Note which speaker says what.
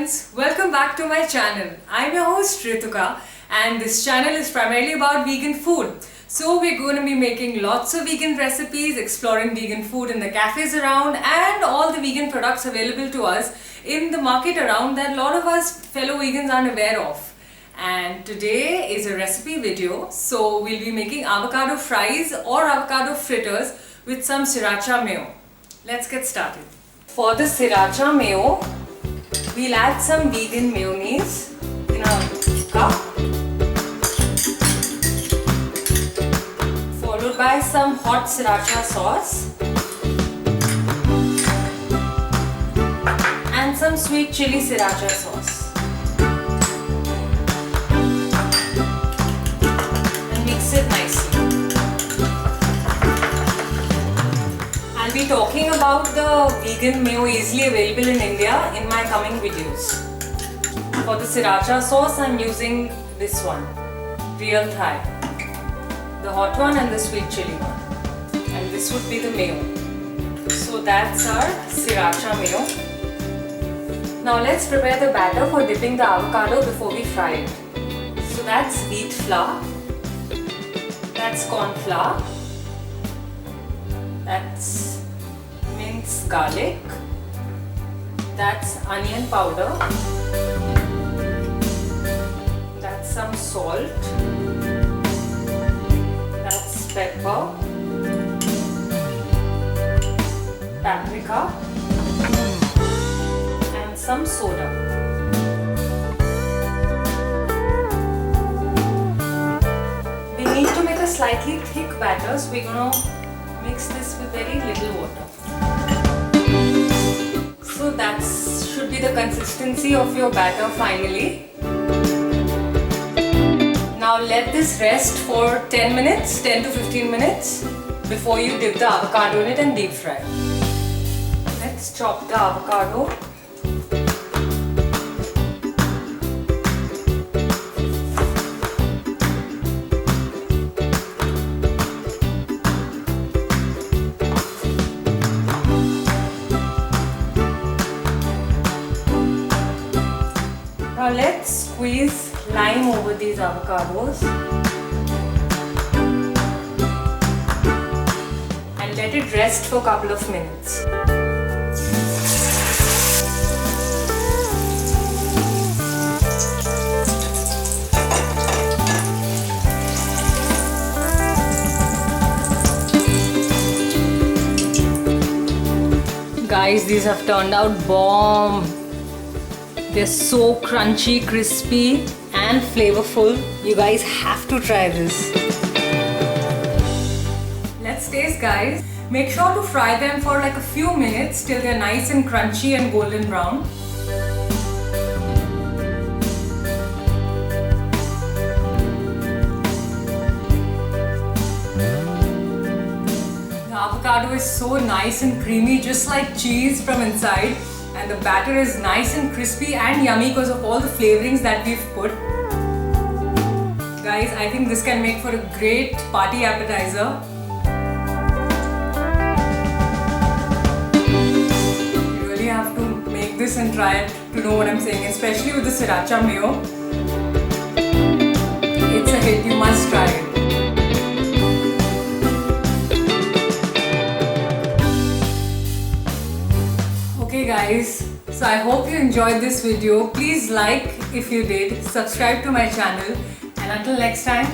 Speaker 1: friends, welcome back to my channel. I'm your host Rituka and this channel is primarily about vegan food. So we're going to be making lots of vegan recipes, exploring vegan food in the cafes around and all the vegan products available to us in the market around that a lot of us fellow vegans aren't aware of. And today is a recipe video, so we'll be making avocado fries or avocado fritters with some Siracha Mayo. Let's get started. For the Siracha Mayo, we'll add some vegan mayonnaise in a cup, followed by some hot Sriracha sauce and some sweet chili Sriracha sauce. And mix it nicely. I'll be talking about the vegan mayo easily available in India in my coming videos. For the Sriracha sauce, I'm using this one, real Thai. The hot one and the sweet chili one. And this would be the mayo. So that's our Sriracha Mayo. Now let's prepare the batter for dipping the avocado before we fry it. So that's wheat flour. That's corn flour. That's minced garlic. That's onion powder. That's some salt. That's pepper. Paprika. And some soda. We need to make a slightly thick batter, so we're going to mix this with very little water. So that should be the consistency of your batter finally. Now let this rest for 10 minutes, 10 to 15 minutes before you dip the avocado in it and deep fry. Let's chop the avocado. Now let's squeeze lime over these avocados and let it rest for a couple of minutes. Guys, these have turned out bomb. They're so crunchy, crispy and flavorful. You guys have to try this. Let's taste, guys. Make sure to fry them for like a few minutes till they're nice and crunchy and golden brown. The avocado is so nice and creamy, just like cheese from inside. And the batter is nice and crispy and yummy because of all the flavorings that we've put. Guys, I think this can make for a great party appetizer. You really have to make this and try it to know what I'm saying, especially with the Sriracha Mayo. It's a hit, you must try it. Okay guys, so I hope you enjoyed this video. Please like if you did, subscribe to my channel, and until next time,